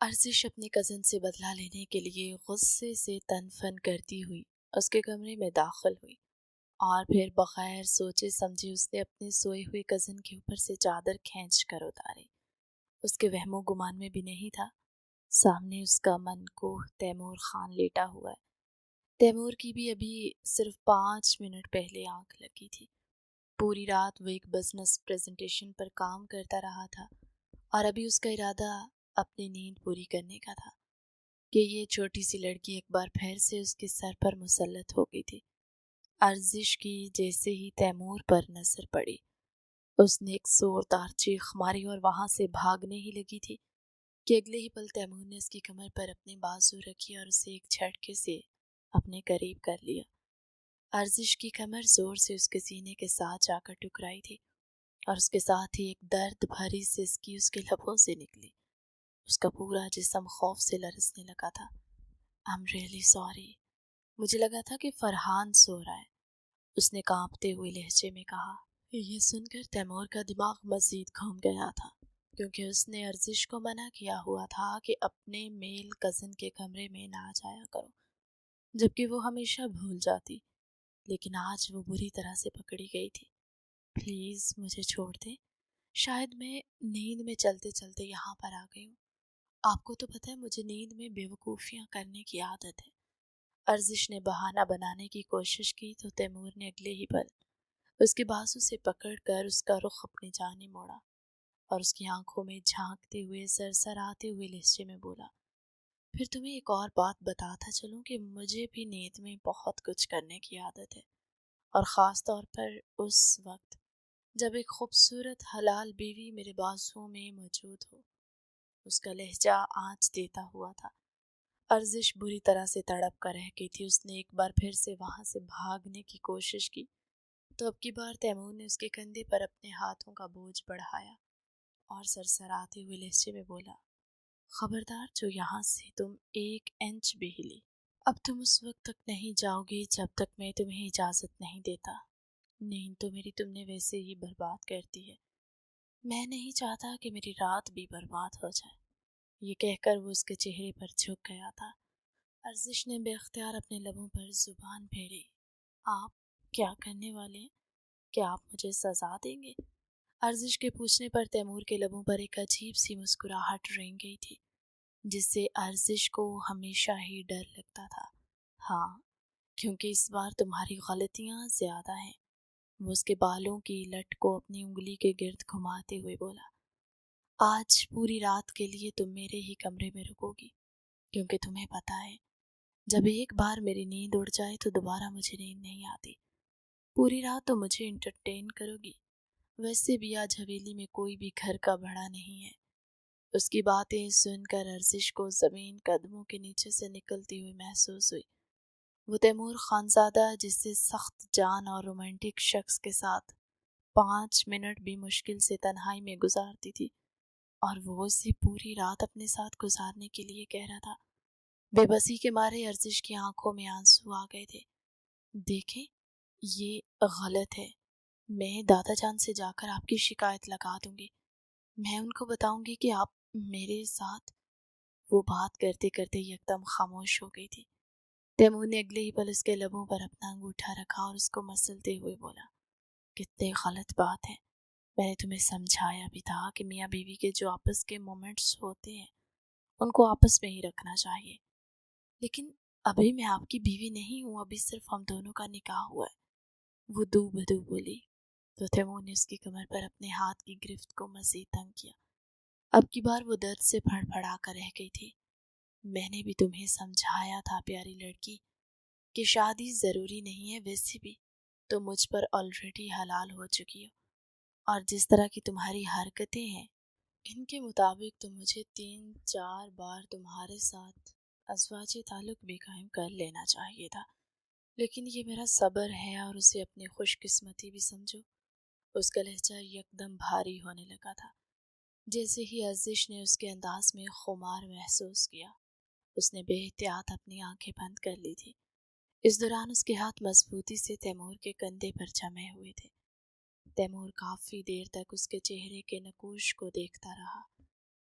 ارزش اپنے کزن سے بدلہ لینے کے لیے غصے سے تن فن کرتی ہوئی اس کے کمرے میں داخل ہوئی اور پھر بغیر سوچے سمجھے اس نے اپنے سوئے ہوئے کزن کے اوپر سے چادر کھینچ کر اتاری۔ اس کے وہم و گمان میں بھی نہیں تھا، سامنے اس کا منکوہ تیمور خان لیٹا ہوا ہے۔ تیمور کی بھی ابھی صرف 5 منٹ پہلے آنکھ لگی تھی۔ پوری رات وہ ایک بزنس پریزنٹیشن پر کام کرتا رہا تھا اور ابھی اس کا ارادہ اپنی نیند پوری کرنے کا تھا کہ یہ چھوٹی سی لڑکی ایک بار پھر سے اس کے سر پر مسلط ہو گئی تھی۔ ارزش کی جیسے ہی تیمور پر نظر پڑی، اس نے ایک زوردار چیخ ماری اور وہاں سے بھاگنے ہی لگی تھی کہ اگلے ہی پل تیمور نے اس کی کمر پر اپنی بازو رکھی اور اسے ایک جھٹکے سے اپنے قریب کر لیا۔ ارزش کی کمر زور سے اس کے سینے کے ساتھ جا کر ٹکرائی تھی اور اس کے ساتھ ہی ایک درد بھری سسکی اس کے لبوں سے نکلی۔ اس کا پورا جسم خوف سے لرزنے لگا تھا۔ I'm really sorry، مجھے لگا تھا کہ فرحان سو رہا ہے، اس نے کانپتے ہوئے لہجے میں کہا۔ یہ سن کر تیمور کا دماغ مزید گھوم گیا تھا، کیونکہ اس نے ارزش کو منع کیا ہوا تھا کہ اپنے میل کزن کے کمرے میں نہ جایا کرو، جبکہ وہ ہمیشہ بھول جاتی، لیکن آج وہ بری طرح سے پکڑی گئی تھی۔ پلیز مجھے چھوڑ دیں، شاید میں نیند میں چلتے چلتے یہاں پر آ گئی ہوں۔ آپ کو تو پتہ ہے مجھے نیند میں بے وقوفیاں کرنے کی عادت ہے۔ ارزش نے بہانہ بنانے کی کوشش کی تو تیمور نے اگلے ہی پل اس کے بازو سے پکڑ کر اس کا رخ اپنی جانب موڑا اور اس کی آنکھوں میں جھانکتے ہوئے سرسراتے ہوئے لہجے میں بولا، پھر تمہیں ایک اور بات بتاتا چلوں کہ مجھے بھی نیند میں بہت کچھ کرنے کی عادت ہے، اور خاص طور پر اس وقت جب ایک خوبصورت حلال بیوی میرے بازوؤں میں موجود ہو۔ اس کا لہجہ آنچ دیتا ہوا تھا۔ ارزش بری طرح سے تڑپ کر رہ گئی تھی۔ اس نے ایک بار پھر سے وہاں سے بھاگنے کی کوشش کی تو اب کی بار تیمور نے اس کے کندھے پر اپنے ہاتھوں کا بوجھ بڑھایا اور سرسراتے ہوئے لہجے میں بولا، خبردار جو یہاں سے تم 1 انچ بھی ہلی، اب تم اس وقت تک نہیں جاؤ گی جب تک میں تمہیں اجازت نہیں دیتا۔ نیند تو میری تم نے ویسے ہی برباد کر دی ہے، میں نہیں چاہتا کہ میری رات بھی برباد ہو جائے۔ یہ کہہ کر وہ اس کے چہرے پر جھک گیا تھا۔ ارزش نے بے اختیار اپنے لبوں پر زبان پھیری۔ آپ کیا کرنے والے ہیں؟ کیا آپ مجھے سزا دیں گے؟ ارزش کے پوچھنے پر تیمور کے لبوں پر ایک عجیب سی مسکراہٹ رنگ گئی تھی، جس سے ارزش کو ہمیشہ ہی ڈر لگتا تھا۔ ہاں، کیونکہ اس بار تمہاری غلطیاں زیادہ ہیں۔ وہ اس کے بالوں کی لٹ کو اپنی انگلی کے گرد گھماتے ہوئے بولا، آج پوری رات کے لیے تم میرے ہی کمرے میں رکو گی، کیونکہ تمہیں پتہ ہے جب ایک بار میری نیند اڑ جائے تو دوبارہ مجھے نیند نہیں آتی۔ پوری رات تو مجھے انٹرٹین کرو گی، ویسے بھی آج حویلی میں کوئی بھی گھر کا بڑا نہیں ہے۔ اس کی باتیں سن کر ارزش کو زمین قدموں کے نیچے سے نکلتی ہوئی محسوس ہوئی۔ وہ تیمور خانزادہ جس سے سخت جان اور رومانٹک شخص کے ساتھ 5 منٹ بھی مشکل سے تنہائی میں گزارتی تھی، اور وہ اسے پوری رات اپنے ساتھ گزارنے کے لیے کہہ رہا تھا۔ بے بسی کے مارے ارزش کی آنکھوں میں آنسو آ گئے تھے۔ دیکھیں، یہ غلط ہے، میں دادا جان سے جا کر آپ کی شکایت لگا دوں گی، میں ان کو بتاؤں گی کہ آپ میرے ساتھ۔ وہ بات کرتے کرتے یکدم خاموش ہو گئی تھی۔ تیمور نے اگلے ہی پل اس کے لبوں پر اپنا انگوٹھا رکھا اور اس کو مسلتے ہوئے بولا، کتنے غلط بات ہے، میں نے تمہیں سمجھایا بھی تھا کہ میاں بیوی کے جو آپس کے مومنٹس ہوتے ہیں ان کو آپس میں ہی رکھنا چاہیے، لیکن ابھی میں آپ کی بیوی نہیں ہوں، ابھی صرف ہم دونوں کا نکاح ہوا ہے، وہ دو بدو بولی۔ تو تیمور نے اس کی کمر پر اپنے ہاتھ کی گرفت کو مزید تنگ کیا۔ اب کی بار وہ درد سے پھڑ پھڑا کر رہ گئی تھی۔ میں نے بھی تمہیں سمجھایا تھا پیاری لڑکی کہ شادی ضروری نہیں ہے، ویسے بھی تو مجھ پر آلریڈی حلال ہو چکی ہو، اور جس طرح کی تمہاری حرکتیں ہیں ان کے مطابق تو مجھے 3-4 بار تمہارے ساتھ ازواجی تعلق بھی قائم کر لینا چاہیے تھا، لیکن یہ میرا صبر ہے، اور اسے اپنی خوش قسمتی بھی سمجھو۔ اس کا لہجہ یکدم بھاری ہونے لگا تھا۔ جیسے ہی ارزش نے اس کے انداز میں خمار محسوس کیا، اس نے بے احتیاط اپنی آنکھیں بند کر لی تھی۔ اس دوران اس کے ہاتھ مضبوطی سے تیمور کے کندھے پر جمے ہوئے تھے۔ تیمور کافی دیر تک اس کے چہرے کے نقوش کو دیکھتا رہا،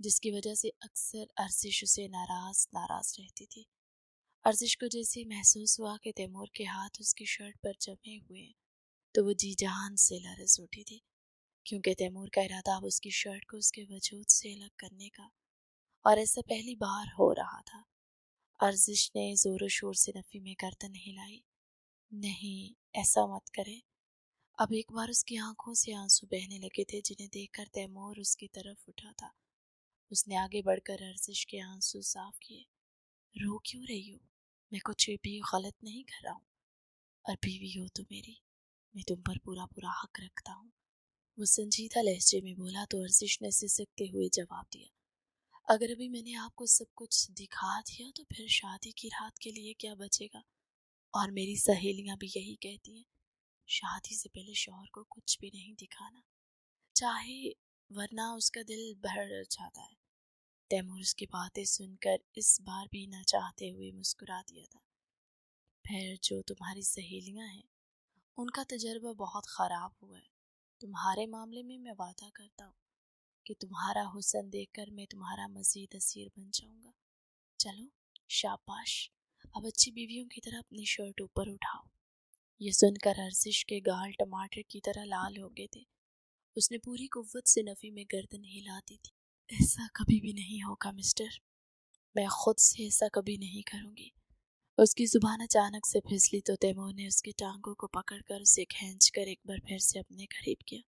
جس کی وجہ سے اکثر ارزش اسے ناراض رہتی تھی۔ ارزش کو جیسے ہی محسوس ہوا کہ تیمور کے ہاتھ اس کی شرٹ پر جمے ہوئے ہیں تو وہ جی جان سے لرز اٹھی تھی، کیونکہ تیمور کا ارادہ اب اس کی شرٹ کو اس کے وجود سے الگ کرنے کا، اور ایسا پہلی بار ہو رہا تھا۔ ارزش نے زور و شور سے نفی میں گردن ہلائی۔ نہیں، ایسا مت کرے۔ اب ایک بار اس کی آنکھوں سے آنسو بہنے لگے تھے جنہیں دیکھ کر تیمور اس کی طرف اٹھا تھا۔ اس نے آگے بڑھ کر ارزش کے آنسو صاف کیے۔ رو کیوں رہی ہو؟ میں کچھ بھی غلط نہیں کر رہا ہوں، اور بیوی ہو تو میری، میں تم پر پورا حق رکھتا ہوں۔ وہ سنجیدہ لہجے میں بولا تو ارزش نے سسکتے ہوئے جواب دیا، اگر ابھی میں نے آپ کو سب کچھ دکھا دیا تو پھر شادی کی رات کے لیے کیا بچے گا؟ اور میری سہیلیاں بھی یہی کہتی ہیں، شادی سے پہلے شوہر کو کچھ بھی نہیں دکھانا چاہے، ورنہ اس کا دل بھر جاتا ہے۔ تیمور اس کی باتیں سن کر اس بار بھی نہ چاہتے ہوئے مسکرا دیا تھا۔ پھر جو تمہاری سہیلیاں ہیں ان کا تجربہ بہت خراب ہوا ہے۔ تمہارے معاملے میں وعدہ کرتا ہوں کہ تمہارا حسن دیکھ کر میں تمہارا مزید اسیر بن جاؤں گا۔ چلو شاباش، اب اچھی بیویوں کی طرح اپنی شرٹ اوپر اٹھاؤ۔ یہ سن کر ارزش کے گال ٹماٹر کی طرح لال ہو گئے تھے۔ اس نے پوری قوت سے نفی میں گردن ہلا دی تھی۔ ایسا کبھی بھی نہیں ہوگا مسٹر، میں خود سے ایسا کبھی نہیں کروں گی۔ اس کی زبان اچانک سے پھسلی تو تیمور نے اس کی ٹانگوں کو پکڑ کر اسے کھینچ کر ایک بار پھر سے اپنے قریب کیا۔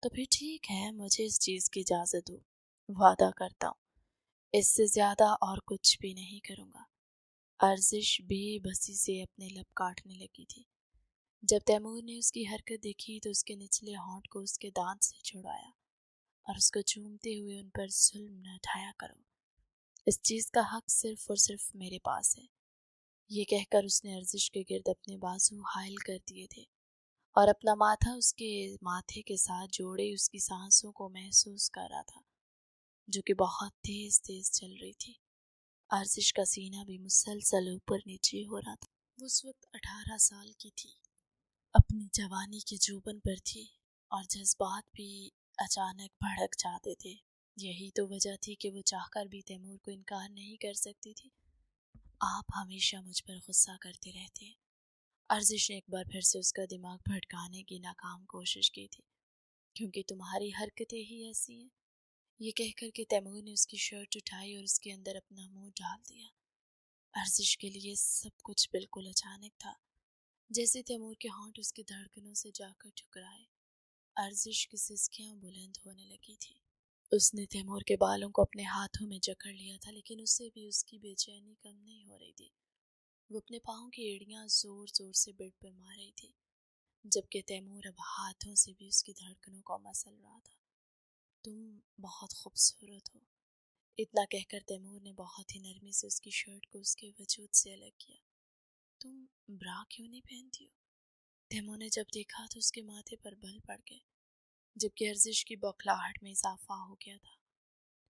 تو پھر ٹھیک ہے، مجھے اس چیز کی اجازت دو، وعدہ کرتا ہوں اس سے زیادہ اور کچھ بھی نہیں کروں گا۔ ارزش بے بسی سے اپنے لب کاٹنے لگی تھی۔ جب تیمور نے اس کی حرکت دیکھی تو اس کے نچلے ہونٹ کو اس کے دانت سے چھڑایا اور اس کو چومتے ہوئے ان پر ظلم نہ ڈھایا کرو، اس چیز کا حق صرف اور صرف میرے پاس ہے۔ یہ کہہ کر اس نے ارزش کے گرد اپنے بازو حائل کر دیے تھے اور اپنا ماتھا اس کے ماتھے کے ساتھ جوڑے اس کی سانسوں کو محسوس کر رہا تھا جو کہ بہت تیز تیز چل رہی تھی۔ ارزش کا سینہ بھی مسلسل اوپر نیچے ہو رہا تھا۔ وہ اس وقت 18 سال کی تھی، اپنی جوانی کے جوبن پر تھی، اور جذبات بھی اچانک بھڑک جاتے تھے۔ یہی تو وجہ تھی کہ وہ چاہ کر بھی تیمور کو انکار نہیں کر سکتی تھی۔ آپ ہمیشہ مجھ پر غصہ کرتے رہتے ہیں۔ ارزش نے ایک بار پھر سے اس کا دماغ بھٹکانے کی ناکام کوشش کی تھی، کیونکہ تمہاری حرکتیں ہی ایسی ہیں۔ یہ کہہ کر کہ تیمور نے اس کی شرٹ اٹھائی اور اس کے اندر اپنا منہ ڈال دیا۔ ارزش کے لیے سب کچھ بالکل اچانک تھا، جیسے تیمور کے ہونٹ اس کی دھڑکنوں سے جا کر ٹکرائے۔ ارزش کی سسکیاں بلند ہونے لگی تھی۔ اس نے تیمور کے بالوں کو اپنے ہاتھوں میں جکڑ لیا تھا، لیکن اس سے بھی اس کی بے چینی کم نہیں ہو رہی تھی۔ وہ اپنے پاؤں کی ایڑیاں زور زور سے بیڈ پر مار رہی تھی، جبکہ تیمور اب ہاتھوں سے بھی اس کی دھڑکنوں کو مسل رہا تھا۔ تم بہت خوبصورت ہو، اتنا کہہ کر تیمور نے بہت ہی نرمی سے اس کی شرٹ کو اس کے وجود سے الگ کیا۔ تم برا کیوں نہیں پہنتی ہو؟ تیمور نے جب دیکھا تو اس کے ماتھے پر بل پڑ گئے، جبکہ ارزش کی بوکھلاہٹ میں اضافہ ہو گیا تھا۔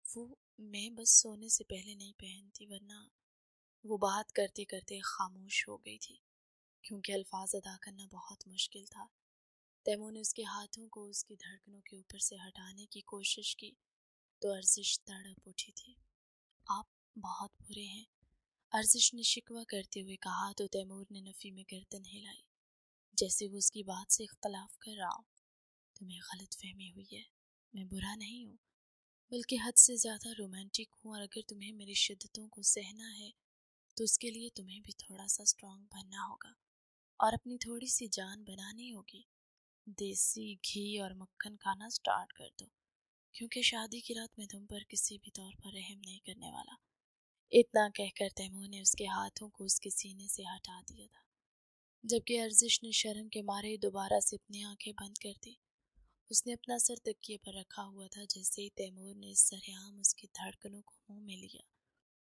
وہ میں بس سونے سے پہلے نہیں پہنتی، ورنہ وہ بات کرتے کرتے خاموش ہو گئی تھی، کیونکہ الفاظ ادا کرنا بہت مشکل تھا۔ تیمور نے اس کے ہاتھوں کو اس کی دھڑکنوں کے اوپر سے ہٹانے کی کوشش کی تو ارزش تڑپ اٹھی تھی۔ آپ بہت برے ہیں، ارزش نے شکوہ کرتے ہوئے کہا تو تیمور نے نفی میں گردن ہلائی، جیسے وہ اس کی بات سے اختلاف کر رہا ہو۔ تمہیں غلط فہمی ہوئی ہے، میں برا نہیں ہوں، بلکہ حد سے زیادہ رومانٹک ہوں، اور اگر تمہیں میری شدتوں کو سہنا ہے تو اس کے لیے تمہیں بھی تھوڑا سا اسٹرانگ بننا ہوگا اور اپنی تھوڑی سی جان بنانی ہوگی۔ دیسی گھی اور مکھن کھانا سٹارٹ کر دو، کیونکہ شادی کی رات میں تم پر کسی بھی طور پر رحم نہیں کرنے والا۔ اتنا کہہ کر تیمور نے اس کے ہاتھوں کو اس کے سینے سے ہٹا دیا تھا، جبکہ ارزش نے شرم کے مارے دوبارہ سے اپنی آنکھیں بند کر دی۔ اس نے اپنا سر تکیے پر رکھا ہوا تھا۔ جیسے ہی تیمور نے سرعام اس کی دھڑکنوں کو منہ میں لیا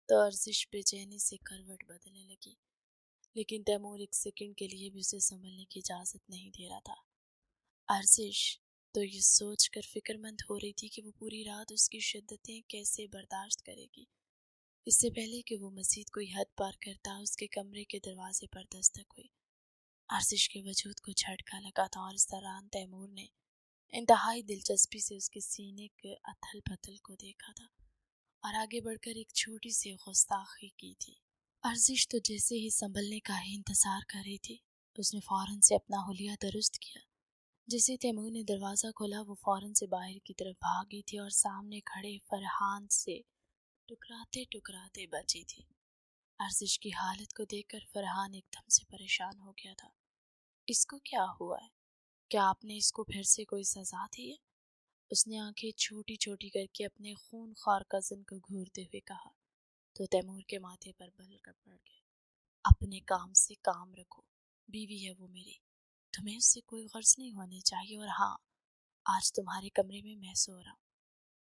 تو ارزش بے چینی سے کروٹ بدلنے لگی، لیکن تیمور ایک سیکنڈ کے لیے بھی اسے سنبھلنے کی اجازت نہیں دے رہا تھا۔ ارزش تو یہ سوچ کر فکر مند ہو رہی تھی کہ وہ پوری رات اس کی شدتیں کیسے برداشت کرے گی۔ اس سے پہلے کہ وہ مزید کوئی حد پار کرتا، اس کے کمرے کے دروازے پر دستک ہوئی۔ ارزش کے وجود کو جھٹکا لگا تھا، اور اس دوران تیمور نے انتہائی دلچسپی سے اس کے سینے کے اتھل پتھل کو دیکھا تھا اور آگے بڑھ کر ایک چھوٹی سی گستاخی کی تھی۔ ارزش تو جیسے ہی سنبھلنے کا ہی انتظار کر رہی تھی، اس نے فوراً سے اپنا حلیہ درست کیا۔ جیسے تیمور نے دروازہ کھولا وہ فوراً سے باہر کی طرف بھاگی تھی اور سامنے کھڑے فرحان سے ٹکراتے ٹکراتے بچی تھی۔ ارزش کی حالت کو دیکھ کر فرحان ایک دم سے پریشان ہو گیا تھا۔ اس کو کیا ہوا ہے؟ کیا آپ نے اس کو پھر سے کوئی سزا دی ہے؟ اس نے آنکھیں چھوٹی چھوٹی کر کے اپنے خون خوار کزن کو گھورتے ہوئے کہا تو تیمور کے ماتھے پر بل کر پڑ گئے۔ اپنے کام سے کام رکھو، بیوی ہے وہ میری، تمہیں اس سے کوئی غرض نہیں ہونی چاہیے، اور ہاں آج تمہارے کمرے میں سو رہا ہوں۔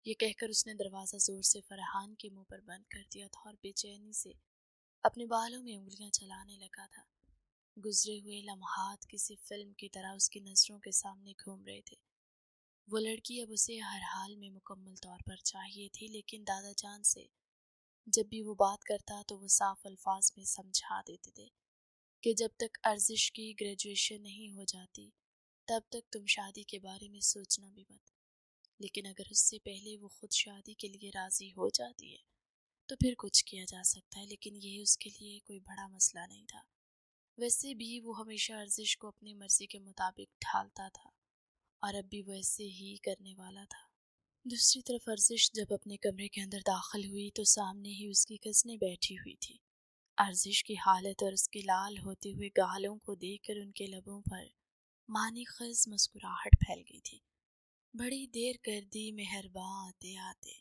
یہ کہہ کر اس نے دروازہ زور سے فرحان کے منہ پر بند کر دیا تھا اور بے چینی سے اپنے بالوں میں انگلیاں چلانے لگا تھا۔ گزرے ہوئے لمحات کسی فلم کی طرح اس کی نظروں کے سامنے گھوم رہے تھے۔ وہ لڑکی اب اسے ہر حال میں مکمل طور پر چاہیے تھی، لیکن دادا جان سے جب بھی وہ بات کرتا تو وہ صاف الفاظ میں سمجھا دیتے تھے کہ جب تک ارزش کی گریجویشن نہیں ہو جاتی تب تک تم شادی کے بارے میں سوچنا بھی مت، لیکن اگر اس سے پہلے وہ خود شادی کے لیے راضی ہو جاتی ہے تو پھر کچھ کیا جا سکتا ہے، لیکن یہ اس کے لیے کوئی بڑا مسئلہ نہیں تھا۔ ویسے بھی وہ ہمیشہ ارزش کو اپنی مرضی کے مطابق ڈھالتا تھا اور اب بھی وہ ایسے ہی کرنے والا تھا۔ دوسری طرف ارزش جب اپنے کمرے کے اندر داخل ہوئی تو سامنے ہی اس کی کزنیں بیٹھی ہوئی تھی۔ ارزش کی حالت اور اس کے لال ہوتے ہوئے گالوں کو دیکھ کر ان کے لبوں پر معنی خیز مسکراہٹ پھیل گئی تھی۔ بڑی دیر کر دی مہرباں آتے آتے،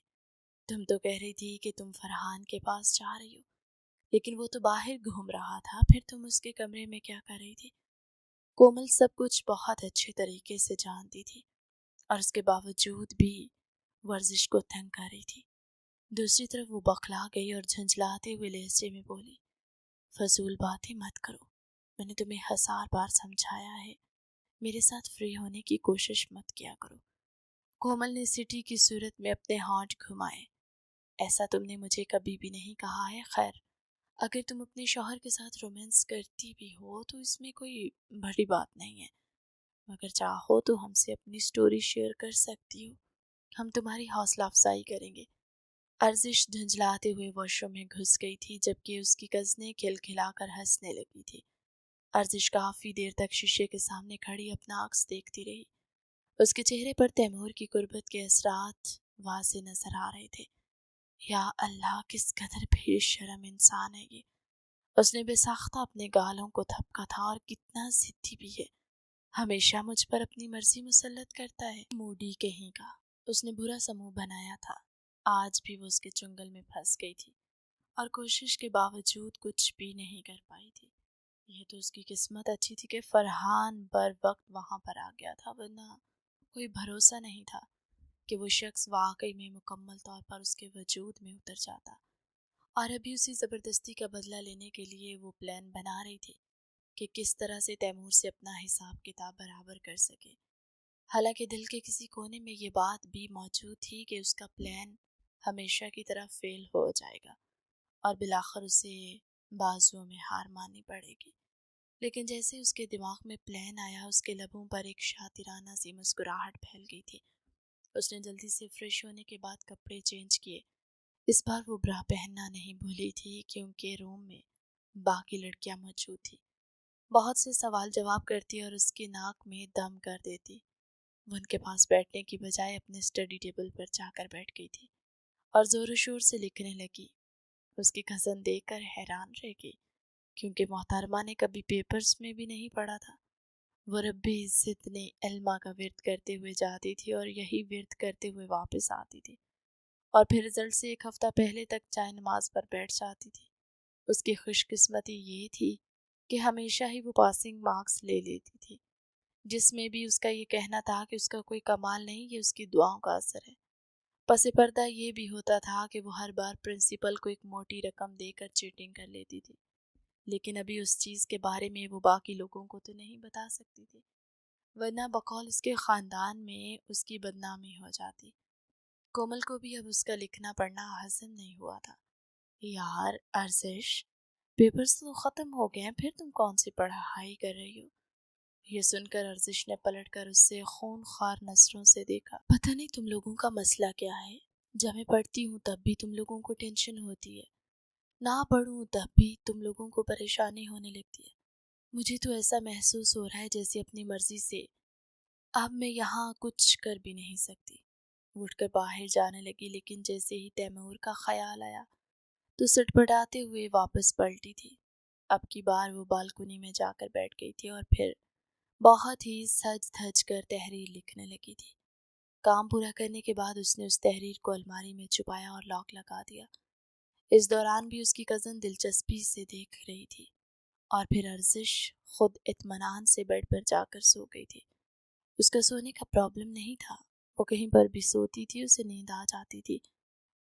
تم تو کہہ رہی تھی کہ تم فرحان کے پاس جا رہی ہو، لیکن وہ تو باہر گھوم رہا تھا، پھر تم اس کے کمرے میں کیا کر رہی تھی؟ کومل سب کچھ بہت اچھے طریقے سے جانتی تھی اور اس کے باوجود بھی ورزش کو تنگ کر رہی تھی۔ دوسری طرف وہ بخلا گئی اور جھنجھلاتے ہوئے لہجے میں بولی، فضول باتیں مت کرو، میں نے تمہیں 1000 بار سمجھایا ہے، میرے ساتھ فری ہونے کی کوشش مت کیا کرو۔ کومل نے سٹی کی صورت میں اپنے ہاتھ گھمائے، ایسا تم نے مجھے کبھی بھی نہیں کہا ہے۔ خیر اگر تم اپنے شوہر کے ساتھ رومانس کرتی بھی ہو تو اس میں کوئی بڑی بات نہیں ہے، مگر چاہو تو ہم سے اپنی سٹوری شیئر کر سکتی ہو، ہم تمہاری حوصلہ افزائی کریں گے۔ ارزش جھنجھلاتے ہوئے واش روم میں گھس گئی تھی جبکہ اس کی کزنیں کھلکھلا کر ہنسنے لگی تھی۔ ارزش کافی دیر تک شیشے کے سامنے کھڑی اپنا عکس دیکھتی رہی۔ اس کے چہرے پر تیمور کی غربت کے اثرات واضح نظر آ رہے تھے۔ یا اللہ کس قدر بے شرم انسان ہے یہ، اس نے بے ساختہ اپنے گالوں کو تھپکا تھا، اور کتنا ضدی بھی ہے، ہمیشہ مجھ پر اپنی مرضی مسلط کرتا ہے، موڈی کہیں کا۔ اس نے برا سا منہ بنایا تھا، آج بھی وہ اس کے چنگل میں پھنس گئی تھی اور کوشش کے باوجود کچھ بھی نہیں کر پائی تھی۔ یہ تو اس کی قسمت اچھی تھی کہ فرحان بر وقت وہاں پر آ گیا تھا، ورنہ کوئی بھروسہ نہیں تھا کہ وہ شخص واقعی میں مکمل طور پر اس کے وجود میں اتر جاتا، اور ابھی اسی زبردستی کا بدلہ لینے کے لیے وہ پلان بنا رہی تھی کہ کس طرح سے تیمور سے اپنا حساب کتاب برابر کر سکے۔ حالانکہ دل کے کسی کونے میں یہ بات بھی موجود تھی کہ اس کا پلان ہمیشہ کی طرح فیل ہو جائے گا اور بالآخر اسے بازوؤں میں ہار ماننی پڑے گی، لیکن جیسے اس کے دماغ میں پلان آیا اس کے لبوں پر ایک شاطرانہ سی مسکراہٹ پھیل گئی تھی۔ اس نے جلدی سے فریش ہونے کے بعد کپڑے چینج کیے۔ اس بار وہ برا پہننا نہیں بھولی تھی کیونکہ روم میں باقی لڑکیاں موجود تھی۔ بہت سے سوال جواب کرتی اور اس کی ناک میں دم کر دیتی۔ وہ ان کے پاس بیٹھنے کی بجائے اپنے سٹڈی ٹیبل پر جا کر بیٹھ گئی تھی اور زور و شور سے لکھنے لگی۔ اس کی کزن دیکھ کر حیران رہ گئی کیونکہ محترمہ نے کبھی پیپرز میں بھی نہیں پڑھا تھا۔ وہ ربی عزت نے علما کا ورد کرتے ہوئے جاتی تھی اور یہی ورد کرتے ہوئے واپس آتی تھی، اور پھر رزلٹ سے ایک ہفتہ پہلے تک چائے نماز پر بیٹھ جاتی تھی۔ اس کی خوش قسمتی یہ تھی کہ ہمیشہ ہی وہ پاسنگ مارکس لے لیتی تھی، جس میں بھی اس کا یہ کہنا تھا کہ اس کا کوئی کمال نہیں، یہ اس کی دعاؤں کا اثر ہے۔ پس پردہ یہ بھی ہوتا تھا کہ وہ ہر بار پرنسپل کو ایک موٹی رقم دے کر چیٹنگ کر لیتی تھی، لیکن ابھی اس چیز کے بارے میں وہ باقی لوگوں کو تو نہیں بتا سکتی تھی، ورنہ بقول اس کے خاندان میں اس کی بدنامی ہو جاتی۔ کومل کو بھی اب اس کا لکھنا پڑھنا ہضم نہیں ہوا تھا۔ یار ارزش، پیپرز تو ختم ہو گئے ہیں، پھر تم کون سی پڑھائی کر رہی ہو؟ یہ سن کر ارزش نے پلٹ کر اس سے خون خوار نظروں سے دیکھا۔ پتہ نہیں تم لوگوں کا مسئلہ کیا ہے، جب میں پڑھتی ہوں تب بھی تم لوگوں کو ٹینشن ہوتی ہے، نہ پڑھوں تب بھی تم لوگوں کو پریشانی ہونے لگتی ہے۔ مجھے تو ایسا محسوس ہو رہا ہے جیسے اپنی مرضی سے اب میں یہاں کچھ کر بھی نہیں سکتی۔ اٹھ کر باہر جانے لگی، لیکن جیسے ہی تیمور کا خیال آیا تو سٹپٹاتے ہوئے واپس پلٹی تھی۔ اب کی بار وہ بالکنی میں جا کر بیٹھ گئی تھی اور پھر بہت ہی سج دھج کر تحریر لکھنے لگی تھی۔ کام پورا کرنے کے بعد اس نے اس تحریر کو الماری میں چھپایا اور لاک لگا دیا۔ اس دوران بھی اس کی کزن دلچسپی سے دیکھ رہی تھی، اور پھر ارزش خود اطمینان سے بیڈ پر جا کر سو گئی تھی۔ اس کا سونے کا پرابلم نہیں تھا، وہ کہیں پر بھی سوتی تھی اسے نیند آ جاتی تھی،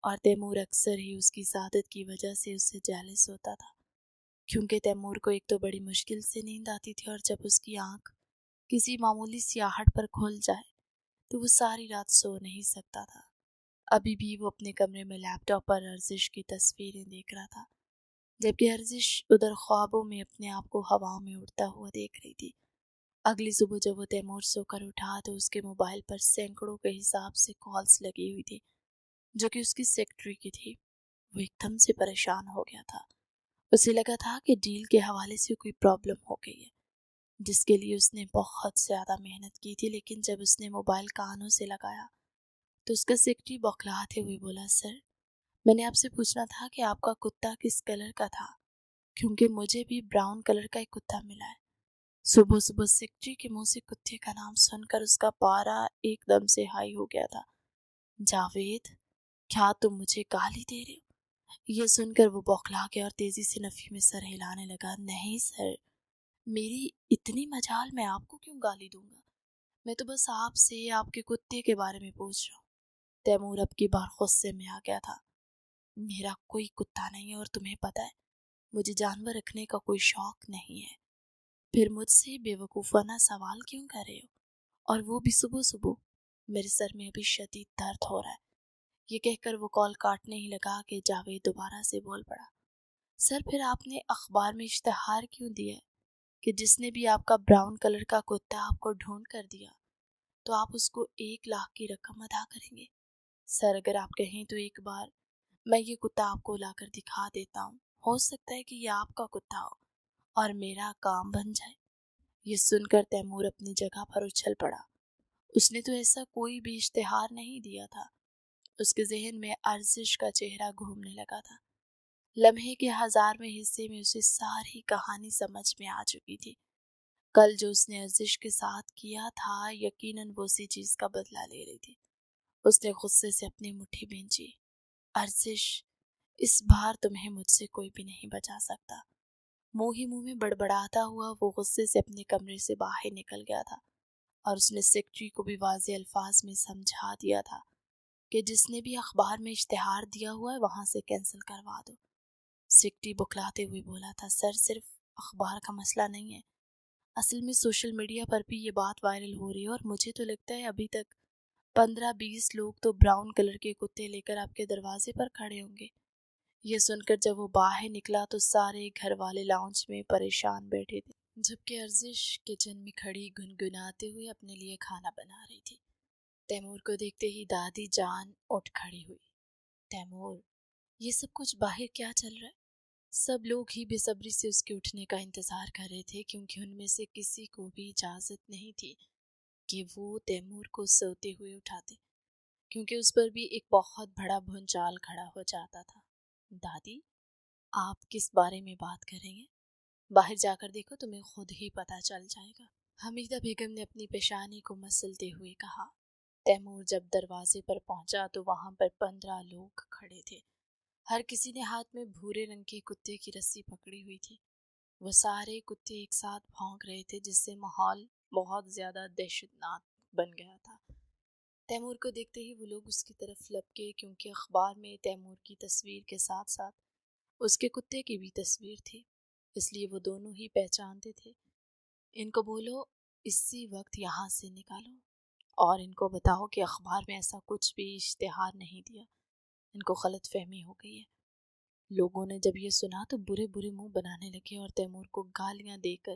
اور تیمور اکثر ہی اس کی سعادت کی وجہ سے اس سے جیلس ہوتا تھا، کیونکہ تیمور کو ایک تو بڑی مشکل سے نیند آتی تھی، اور جب اس کی آنکھ کسی معمولی سی آہٹ پر کھل جائے تو وہ ساری رات سو نہیں سکتا تھا۔ ابھی بھی وہ اپنے کمرے میں لیپ ٹاپ پر ارزش کی تصویریں دیکھ رہا تھا، جبکہ ارزش ادھر خوابوں میں اپنے آپ کو ہواؤں میں اڑتا ہوا دیکھ رہی تھی۔ اگلی صبح جب وہ تیمور سو کر اٹھا تو اس کے موبائل پر سینکڑوں کے حساب سے کالز لگی ہوئی تھی، جو کہ اس کی سیکرٹری کی تھی۔ وہ ایک دم سے پریشان ہو گیا تھا۔ اسے لگا تھا کہ ڈیل کے حوالے سے کوئی پرابلم ہو گئی ہے، جس کے لیے اس نے بہت زیادہ محنت کی تھی، لیکن جب اس نے موبائل کانوں سے لگایا تو اس کا سیکرٹری بوکھلاتے ہوئے بولا، سر، میں نے آپ سے پوچھنا تھا کہ آپ کا کتا کس کلر کا تھا، کیونکہ مجھے بھی براؤن کلر کا ایک کتا ملا ہے۔ صبح صبح سیکرٹری کے منہ سے کتے کا نام سن کر اس کا پارا ایک دم سے ہائی ہو گیا تھا۔ جاوید، کیا تم مجھے گالی دے رہے ہو؟ یہ سن کر وہ بوکھلا گیا اور تیزی سے نفی میں سر ہلانے لگا۔ نہیں سر، میری اتنی مجال میں آپ کو کیوں گالی دوں گا؟ میں تو بس آپ سے آپ کے کتے کے بارے میں پوچھ رہا ہوں۔ تیمور اب کی بار غصے میں آ گیا تھا۔ میرا کوئی کتا نہیں ہے، اور تمہیں پتہ ہے مجھے جانور رکھنے کا کوئی شوق نہیں ہے، پھر مجھ سے بے وقوفانہ سوال کیوں کر رہے ہو؟ اور وہ بھی صبح صبح؟ میرے سر میں ابھی شدید درد ہو رہا ہے۔ یہ کہہ کر وہ کال کاٹنے ہی لگا کہ جاوید دوبارہ سے بول پڑا، سر، پھر آپ نے اخبار میں اشتہار کیوں دیا ہے کہ جس نے بھی آپ کا براؤن کلر کا کتا آپ کو ڈھونڈ کر دیا تو آپ اس کو 1,00,000 کی رقم ادا کریں گے؟ سر، اگر آپ کہیں تو ایک بار میں یہ کتا آپ کو لا کر دکھا دیتا ہوں، ہو سکتا ہے کہ یہ آپ کا کتا ہو اور میرا کام بن جائے۔ یہ سن کر تیمور اپنی جگہ پر اچھل پڑا۔ اس نے تو ایسا کوئی بھی اشتہار نہیں دیا تھا۔ اس کے ذہن میں ارزش کا چہرہ گھومنے لگا تھا۔ لمحے کے 1000ویں حصے میں اسے ساری کہانی سمجھ میں آ چکی تھی۔ کل جو اس نے ارزش کے ساتھ کیا تھا، یقیناً وہ اسی چیز کا بدلہ لے رہی تھی۔ اس نے غصے سے اپنی مٹھی بھینچی۔ ارزش، اس بار تمہیں مجھ سے کوئی بھی نہیں بچا سکتا۔ منہ ہی منہ میں بڑبڑاتا ہوا وہ غصے سے اپنے کمرے سے باہر نکل گیا تھا، اور اس نے سیکرٹری کو بھی واضح الفاظ میں سمجھا دیا تھا کہ جس نے بھی اخبار میں اشتہار دیا ہوا ہے وہاں سے کینسل کروا دو۔ سیکرٹری بکلاتے ہوئے بولا تھا، سر، صرف اخبار کا مسئلہ نہیں ہے، اصل میں سوشل میڈیا پر بھی یہ بات وائرل ہو رہی ہے، اور مجھے تو لگتا ہے ابھی تک 15-20 لوگ تو براؤن کلر کے کتے لے کر آپ کے دروازے پر کھڑے ہوں گے۔ یہ سن کر جب وہ باہر نکلا تو سارے گھر والے لاؤنج میں پریشان بیٹھے تھے، جبکہ ارزش کچن میں کھڑی گنگناتے ہوئے اپنے لیے کھانا بنا رہی تھی۔ تیمور کو دیکھتے ہی دادی جان اٹھ کھڑی ہوئی۔ تیمور، یہ سب کچھ باہر کیا چل رہا ہے؟ سب لوگ ہی بے صبری سے اس کے اٹھنے کا انتظار کر رہے تھے، کیونکہ ان میں سے کسی کو بھی اجازت نہیں تھی کہ وہ تیمور کو سوتے ہوئے اٹھاتے، کیونکہ اس پر بھی ایک بہت بڑا بھونچال کھڑا ہو جاتا تھا۔ دادی، آپ کس بارے میں بات کریں گے؟ باہر جا کر دیکھو، تمہیں خود ہی پتہ چل جائے گا، حمیدہ بیگم نے اپنی پیشانی کو مسلتے ہوئے کہا۔ تیمور جب دروازے پر پہنچا تو وہاں پر 15 لوگ کھڑے تھے۔ ہر کسی نے ہاتھ میں بھورے رنگ کے کتے کی رسی پکڑی ہوئی تھی۔ وہ سارے کتے ایک ساتھ بھونک رہے تھے، جس سے ماحول بہت زیادہ دہشتناک بن گیا تھا۔ تیمور کو دیکھتے ہی وہ لوگ اس کی طرف لپکے، کیونکہ اخبار میں تیمور کی تصویر کے ساتھ ساتھ اس کے کتے کی بھی تصویر تھی، اس لیے وہ دونوں ہی پہچانتے تھے۔ ان کو بولو اسی وقت یہاں سے نکالو، اور ان کو بتاؤ کہ اخبار میں ایسا کچھ بھی اشتہار نہیں دیا، ان کو غلط فہمی ہو گئی ہے۔ لوگوں نے جب یہ سنا تو برے برے منہ بنانے لگے اور تیمور کو گالیاں دے کر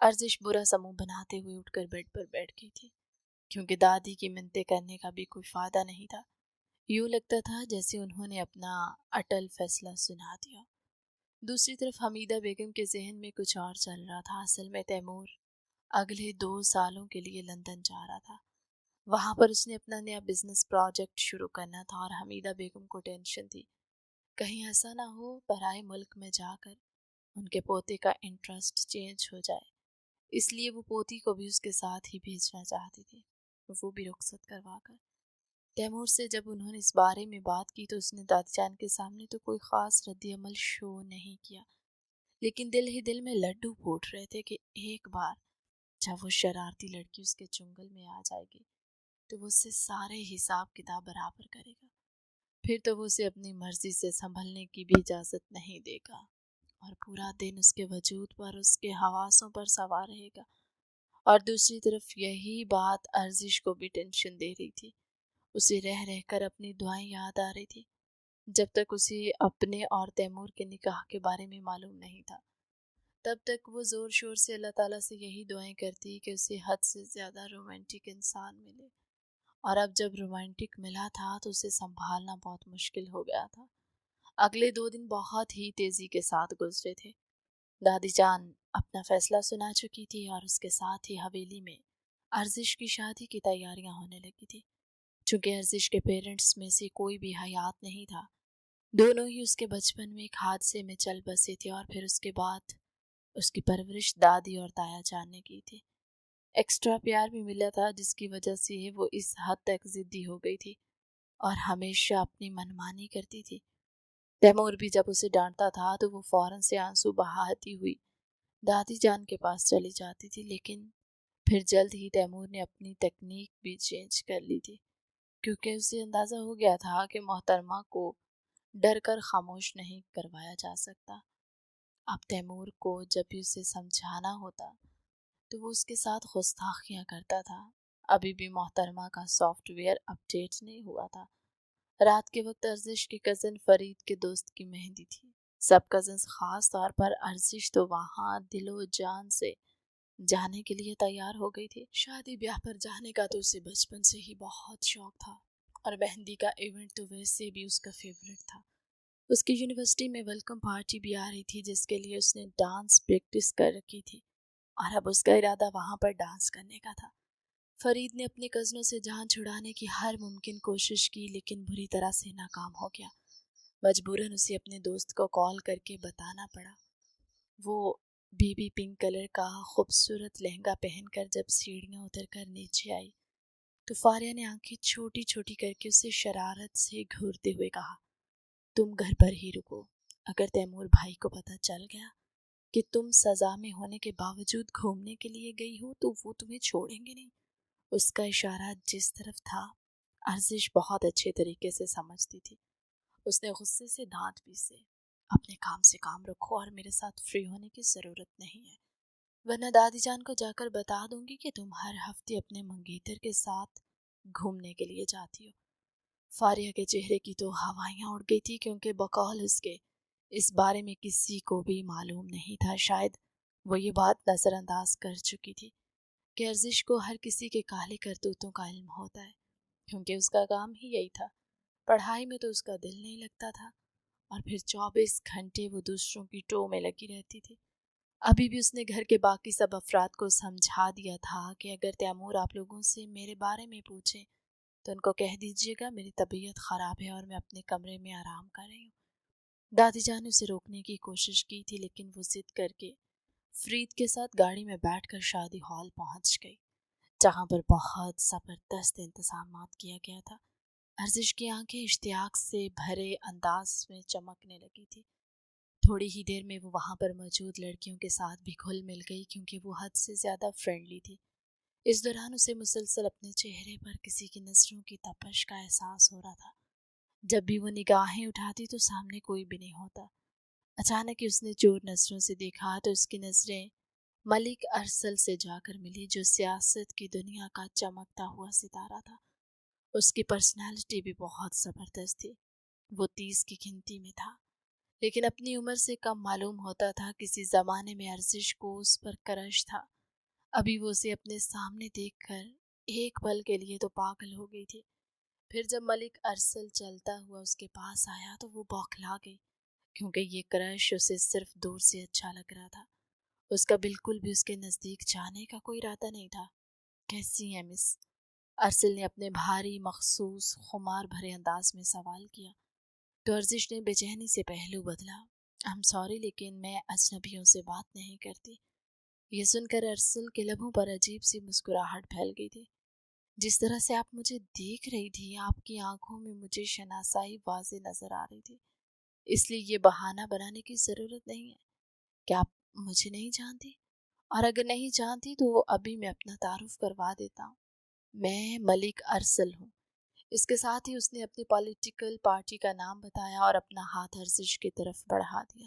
ارزش برا سموں بناتے ہوئے اٹھ کر بیڈ پر بیٹھ گئی تھی، کیونکہ دادی کی منتیں کرنے کا بھی کوئی فائدہ نہیں تھا۔ یوں لگتا تھا جیسے انہوں نے اپنا اٹل فیصلہ سنا دیا۔ دوسری طرف حمیدہ بیگم کے ذہن میں کچھ اور چل رہا تھا۔ اصل میں تیمور اگلے 2 سالوں کے لیے لندن جا رہا تھا۔ وہاں پر اس نے اپنا نیا بزنس پروجیکٹ شروع کرنا تھا، اور حمیدہ بیگم کو ٹینشن تھی کہیں ایسا نہ ہو پرائے ملک میں جا کر ان کے پوتے کا انٹرسٹ چینج ہو جائے۔ اس لیے وہ پوتی کو بھی اس کے ساتھ ہی بھیجنا چاہتی تھی، وہ بھی رخصت کروا کر۔ تیمور سے جب انہوں نے اس بارے میں بات کی تو اس نے دادی جان کے سامنے تو کوئی خاص رد عمل شو نہیں کیا، لیکن دل ہی دل میں لڈو پھوٹ رہے تھے کہ ایک بار جب وہ شرارتی لڑکی اس کے چنگل میں آ جائے گی تو وہ اس سے سارے حساب کتاب برابر کرے گا، پھر تو وہ اسے اپنی مرضی سے سنبھلنے کی بھی اجازت نہیں دے گا، اور پورا دن اس کے وجود پر، اس کے حواسوں پر سوار رہے گا۔ اور دوسری طرف یہی بات ارزش کو بھی ٹینشن دے رہی تھی۔ اسے رہ رہ کر اپنی دعائیں یاد آ رہی تھی۔ جب تک اسے اپنے اور تیمور کے نکاح کے بارے میں معلوم نہیں تھا، تب تک وہ زور شور سے اللہ تعالیٰ سے یہی دعائیں کرتی کہ اسے حد سے زیادہ رومانٹک انسان ملے، اور اب جب رومانٹک ملا تھا تو اسے سنبھالنا بہت مشکل ہو گیا تھا۔ اگلے 2 دن بہت ہی تیزی کے ساتھ گزرے تھے۔ دادی جان اپنا فیصلہ سنا چکی تھی، اور اس کے ساتھ ہی حویلی میں ارزش کی شادی کی تیاریاں ہونے لگی تھی۔ چونکہ ارزش کے پیرنٹس میں سے کوئی بھی حیات نہیں تھا، دونوں ہی اس کے بچپن میں ایک حادثے میں چل بسے تھے، اور پھر اس کے بعد اس کی پرورش دادی اور تایا جان نے کی تھی۔ ایکسٹرا پیار بھی ملا تھا، جس کی وجہ سے وہ اس حد تک ضدی ہو گئی تھی اور ہمیشہ اپنی منمانی کرتی تھی۔ تیمور بھی جب اسے ڈانٹتا تھا تو وہ فوراً سے آنسو بہاتی ہوئی دادی جان کے پاس چلی جاتی تھی، لیکن پھر جلد ہی تیمور نے اپنی تکنیک بھی چینج کر لی تھی، کیونکہ اسے اندازہ ہو گیا تھا کہ محترمہ کو ڈر کر خاموش نہیں کروایا جا سکتا۔ اب تیمور کو جب بھی اسے سمجھانا ہوتا تو وہ اس کے ساتھ گستاخیاں کرتا تھا۔ ابھی بھی محترمہ کا سافٹ ویئر اپڈیٹ نہیں ہوا تھا۔ رات کے وقت ارزش کے کزن فرید کے دوست کی مہندی تھی۔ سب کزنز، خاص طور پر ارزش تو وہاں دل و جان سے جانے کے لیے تیار ہو گئی تھی۔ شادی بیاہ پر جانے کا تو اسے بچپن سے ہی بہت شوق تھا، اور مہندی کا ایونٹ تو ویسے بھی اس کا فیورٹ تھا۔ اس کی یونیورسٹی میں ویلکم پارٹی بھی آ رہی تھی، جس کے لیے اس نے ڈانس پریکٹس کر رکھی تھی، اور اب اس کا ارادہ وہاں پر ڈانس کرنے کا تھا۔ فرید نے اپنے کزنوں سے جان چھڑانے کی ہر ممکن کوشش کی، لیکن بری طرح سے ناکام ہو گیا۔ مجبوراً اسے اپنے دوست کو کال کر کے بتانا پڑا۔ وہ بیبی پنک کلر کا خوبصورت لہنگا پہن کر جب سیڑھیاں اتر کر نیچے آئی تو فاریہ نے آنکھیں چھوٹی چھوٹی کر کے اسے شرارت سے گھورتے ہوئے کہا، تم گھر پر ہی رکو، اگر تیمور بھائی کو پتہ چل گیا کہ تم سزا میں ہونے کے باوجود گھومنے کے لیے گئی ہو تو وہ تمہیں چھوڑیں گے نہیں۔ اس کا اشارہ جس طرف تھا ارزش بہت اچھے طریقے سے سمجھتی تھی۔ اس نے غصے سے دانت پیسے، اپنے کام سے کام رکھو اور میرے ساتھ فری ہونے کی ضرورت نہیں ہے، ورنہ دادی جان کو جا کر بتا دوں گی کہ تم ہر ہفتے اپنے منگیتر کے ساتھ گھومنے کے لیے جاتی ہو۔ فاریہ کے چہرے کی تو ہوائیاں اڑ گئی تھی، کیونکہ بقول اس کے اس بارے میں کسی کو بھی معلوم نہیں تھا۔ شاید وہ یہ بات نظر انداز کر چکی تھی کہ ارزش کو ہر کسی کے کالے کرتوتوں کا علم ہوتا ہے، کیونکہ اس کا کام ہی یہی تھا۔ پڑھائی میں تو اس کا دل نہیں لگتا تھا، اور پھر 24 گھنٹے وہ دوسروں کی ٹو میں لگی رہتی تھی۔ ابھی بھی اس نے گھر کے باقی سب افراد کو سمجھا دیا تھا کہ اگر تیمور آپ لوگوں سے میرے بارے میں پوچھیں تو ان کو کہہ دیجیے گا میری طبیعت خراب ہے اور میں اپنے کمرے میں آرام کر رہی ہوں۔ دادی جان نے اسے روکنے کی کوشش کی تھی، لیکن وہ ضد کر کے فرید کے ساتھ گاڑی میں بیٹھ کر شادی ہال پہنچ گئی، جہاں پر بہت زبردست انتظامات کیا گیا تھا۔ ارزش کی آنکھیں اشتیاق سے بھرے انداز میں چمکنے لگی تھی۔ تھوڑی ہی دیر میں وہ وہاں پر موجود لڑکیوں کے ساتھ بھی گھل مل گئی، کیونکہ وہ حد سے زیادہ فرینڈلی تھی۔ اس دوران اسے مسلسل اپنے چہرے پر کسی کی نظروں کی تپش کا احساس ہو رہا تھا۔ جب بھی وہ نگاہیں اٹھاتی تو سامنے کوئی بھی نہیں ہوتا۔ اچانک ہی اس نے چور نظروں سے دیکھا تو اس کی نظریں ملک ارسل سے جا کر ملی، جو سیاست کی دنیا کا چمکتا ہوا ستارہ تھا۔ اس کی پرسنالٹی بھی بہت زبردست تھی۔ وہ 30 کی گنتی میں تھا، لیکن اپنی عمر سے کم معلوم ہوتا تھا کسی زمانے میں ارزش کو اس پر کرش تھا۔ ابھی وہ اسے اپنے سامنے دیکھ کر ایک پل کے لیے تو پاگل ہو گئی تھی۔ پھر جب ملک ارسل چلتا ہوا اس کے پاس آیا تو وہ بوکھلا گئی، کیونکہ یہ کرش اسے صرف دور سے اچھا لگ رہا تھا۔ اس کا بالکل بھی اس کے نزدیک جانے کا کوئی ارادہ نہیں تھا۔ کیسی ہیں مس؟ ارسل نے اپنے بھاری مخصوص خمار بھرے انداز میں سوال کیا تو ارزش نے بے چینی سے پہلو بدلا۔ I'm sorry لیکن میں اجنبیوں سے بات نہیں کرتی۔ یہ سن کر ارسل کے لبوں پر عجیب سی مسکراہٹ پھیل گئی تھی۔ جس طرح سے آپ مجھے دیکھ رہی تھی، آپ کی آنکھوں میں مجھے شناسائی واضح نظر آ رہی تھی، اس لیے یہ بہانہ بنانے کی ضرورت نہیں ہے۔ کیا آپ مجھے نہیں جانتی؟ اور اگر نہیں جانتی تو ابھی میں اپنا تعارف کروا دیتا ہوں۔ میں ملک ارسل ہوں۔ اس کے ساتھ ہی اس نے اپنی پولیٹیکل پارٹی کا نام بتایا اور اپنا ہاتھ ارزش کی طرف بڑھا دیا،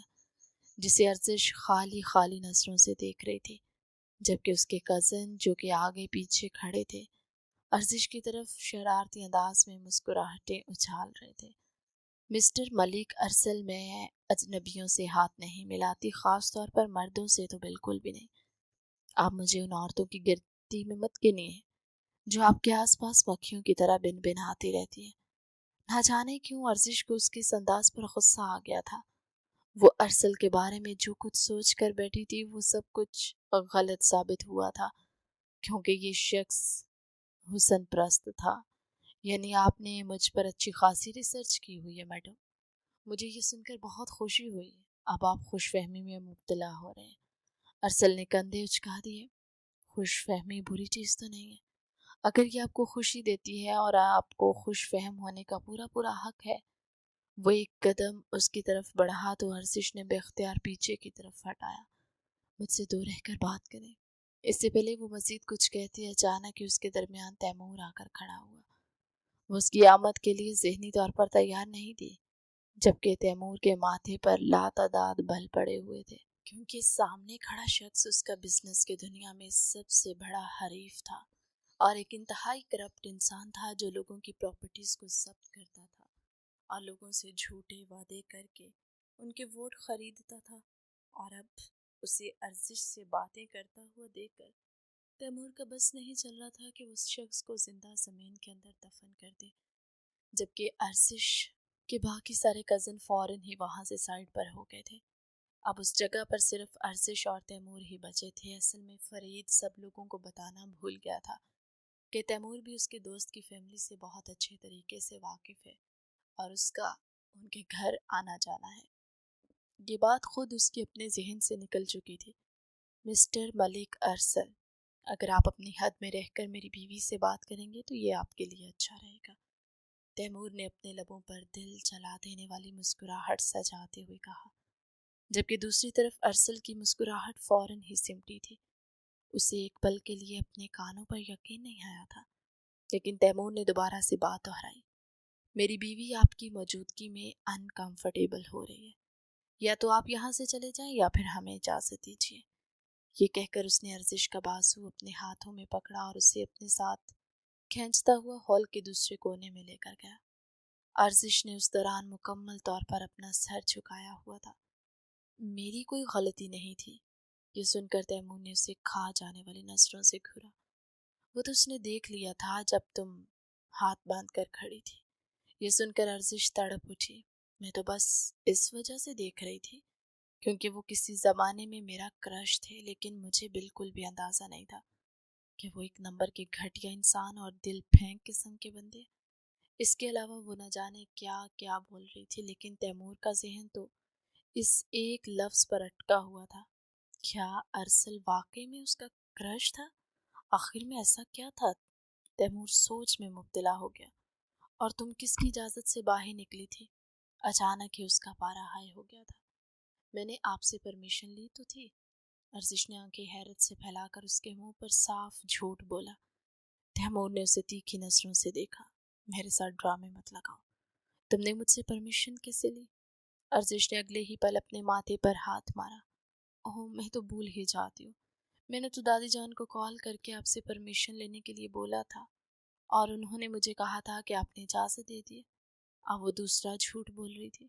جسے ارزش خالی خالی نظروں سے دیکھ رہی تھی، جبکہ اس کے کزن جو کہ آگے پیچھے کھڑے تھے ارزش کی طرف شرارتی انداز میں مسکراہٹیں اچھال رہے تھے۔ مسٹر ملک ارسل، میں اجنبیوں سے ہاتھ نہیں ملاتی، خاص طور پر مردوں سے تو بالکل بھی نہیں۔ آپ مجھے ان عورتوں کی گرتی میں مت گنیے جو آپ کے آس پاس مکھیوں کی طرح بن بناتی رہتی ہیں۔ نہ جانے کیوں ارزش کو اس کے اس انداز پر غصہ آ گیا تھا۔ وہ ارسل کے بارے میں جو کچھ سوچ کر بیٹھی تھی وہ سب کچھ غلط ثابت ہوا تھا، کیونکہ یہ شخص حسن پرست تھا۔ یعنی آپ نے مجھ پر اچھی خاصی ریسرچ کی ہوئی ہے میڈم۔ مجھے یہ سن کر بہت خوشی ہوئی۔ اب آپ خوش فہمی میں مبتلا ہو رہے ہیں۔ ارسل نے کندھے اچکا دیے۔ خوش فہمی بری چیز تو نہیں ہے۔ اگر یہ آپ کو خوشی دیتی ہے اور آپ کو خوش فہم ہونے کا پورا پورا حق ہے۔ وہ ایک قدم اس کی طرف بڑھا تو ارزش نے بے اختیار پیچھے کی طرف ہٹایا۔ مجھ سے دور رہ کر بات کریں۔ اس سے پہلے وہ مزید کچھ کہتے اچانک ہی اس کے درمیان تیمور آ کر کھڑا ہوا۔ وہ اس کی آمد کے لیے ذہنی طور پر تیار نہیں تھی، جبکہ تیمور کے ماتھے پر لاتعداد بل پڑے ہوئے تھے، کیونکہ سامنے کھڑا شخص اس کا بزنس کی دنیا میں سب سے بڑا حریف تھا اور ایک انتہائی کرپٹ انسان تھا جو لوگوں کی پراپرٹیز کو ضبط کرتا تھا اور لوگوں سے جھوٹے وعدے کر کے ان کے ووٹ خریدتا تھا۔ اور اب اسے ارزش سے باتیں کرتا ہوا دیکھ کر تیمور کا بس نہیں چل رہا تھا کہ اس شخص کو زندہ زمین کے اندر دفن کر دے، جبکہ ارزش کے باقی سارے کزن فوراً ہی وہاں سے سائڈ پر ہو گئے تھے۔ اب اس جگہ پر صرف ارزش اور تیمور ہی بچے تھے۔ اصل میں فرید سب لوگوں کو بتانا بھول گیا تھا کہ تیمور بھی اس کے دوست کی فیملی سے بہت اچھے طریقے سے واقف ہے اور اس کا ان کے گھر آنا جانا ہے۔ یہ بات خود اس کے اپنے ذہن سے نکل چکی تھی۔ مسٹر ملک ارسل، اگر آپ اپنی حد میں رہ کر میری بیوی سے بات کریں گے تو یہ آپ کے لیے اچھا رہے گا، تیمور نے اپنے لبوں پر دل جلا دینے والی مسکراہٹ سجاتے ہوئے کہا، جبکہ دوسری طرف ارسل کی مسکراہٹ فوراً ہی سمٹی تھی۔ اسے ایک پل کے لیے اپنے کانوں پر یقین نہیں آیا تھا، لیکن تیمور نے دوبارہ سے بات دہرائی۔ میری بیوی آپ کی موجودگی میں انکمفرٹیبل ہو رہی ہے، یا تو آپ یہاں سے چلے جائیں یا پھر ہمیں اجازت دیجیے۔ یہ کہہ کر اس نے ارزش کا بازو اپنے ہاتھوں میں پکڑا اور اسے اپنے ساتھ کھینچتا ہوا ہال کے دوسرے کونے میں لے کر گیا۔ ارزش نے اس دوران مکمل طور پر اپنا سر جھکایا ہوا تھا۔ میری کوئی غلطی نہیں تھی۔ یہ سن کر تیمور نے اسے کھا جانے والی نظروں سے گھورا۔ وہ تو اس نے دیکھ لیا تھا جب تم ہاتھ باندھ کر کھڑی تھی۔ یہ سن کر ارزش تڑپ اٹھی۔ میں تو بس اس وجہ سے دیکھ رہی تھی کیونکہ وہ کسی زمانے میں میرا کرش تھے، لیکن مجھے بالکل بھی اندازہ نہیں تھا کہ وہ ایک نمبر کے گھٹیا انسان اور دل پھینک قسم کے بندے۔ اس کے علاوہ وہ نہ جانے کیا کیا بول رہی تھی، لیکن تیمور کا ذہن تو اس ایک لفظ پر اٹکا ہوا تھا۔ کیا ارسل واقعی میں اس کا کرش تھا؟ آخر میں ایسا کیا تھا؟ تیمور سوچ میں مبتلا ہو گیا۔ اور تم کس کی اجازت سے باہر نکلی تھی؟ اچانک ہی اس کا پارا ہائی ہو گیا تھا۔ میں نے آپ سے پرمیشن لی تو تھی۔ ارزش نے آنکھیں حیرت سے پھیلا کر اس کے منہ پر صاف جھوٹ بولا۔ تیمور نے اسے تیکھی نظروں سے دیکھا۔ میرے ساتھ ڈرامے مت لگاؤ۔ تم نے مجھ سے پرمیشن کیسے لی؟ ارزش نے اگلے ہی پل اپنے ماتھے پر ہاتھ مارا۔ اوہ، میں تو بھول ہی جاتی ہوں۔ میں نے تو دادی جان کو کال کر کے آپ سے پرمیشن لینے کے لیے بولا تھا اور انہوں نے مجھے کہا تھا کہ آپ نے اجازت دے دی۔ اب وہ دوسرا جھوٹ بول رہی تھی۔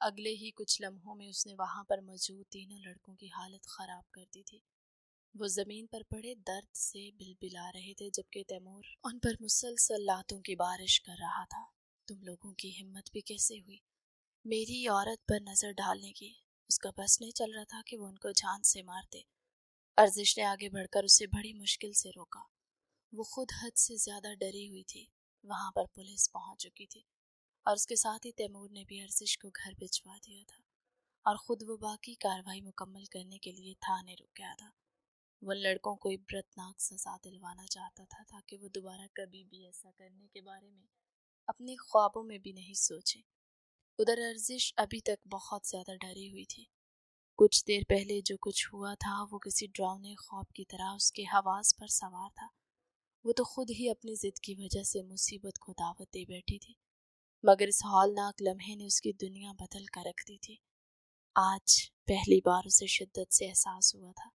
اگلے ہی کچھ لمحوں میں اس نے وہاں پر موجود تینوں لڑکوں کی حالت خراب کر دی تھی۔ وہ زمین پر پڑے درد سے بلبلا رہے تھے، جبکہ تیمور ان پر مسلسل لاتوں کی بارش کر رہا تھا۔ تم لوگوں کی ہمت بھی کیسے ہوئی میری عورت پر نظر ڈالنے کی؟ اس کا بس نہیں چل رہا تھا کہ وہ ان کو جان سے مار دے۔ ارزش نے آگے بڑھ کر اسے بڑی مشکل سے روکا۔ وہ خود حد سے زیادہ ڈری ہوئی تھی۔ وہاں پر پولیس پہنچ چکی تھی اور اس کے ساتھ ہی تیمور نے بھی ارزش کو گھر بھجوا دیا تھا اور خود وہ باقی کارروائی مکمل کرنے کے لیے تھانے رک گیا تھا۔ وہ لڑکوں کو عبرتناک سزا دلوانا چاہتا تھا تاکہ وہ دوبارہ کبھی بھی ایسا کرنے کے بارے میں اپنے خوابوں میں بھی نہیں سوچے۔ ادھر ارزش ابھی تک بہت زیادہ ڈری ہوئی تھی۔ کچھ دیر پہلے جو کچھ ہوا تھا وہ کسی ڈراؤنے خواب کی طرح اس کے حواس پر سوار تھا۔ وہ تو خود ہی اپنی ضد کی وجہ سے مصیبت کو دعوت دے بیٹھی تھی، مگر اس ہولناک لمحے نے اس کی دنیا بدل کر رکھ دی تھی۔ آج پہلی بار اسے شدت سے احساس ہوا تھا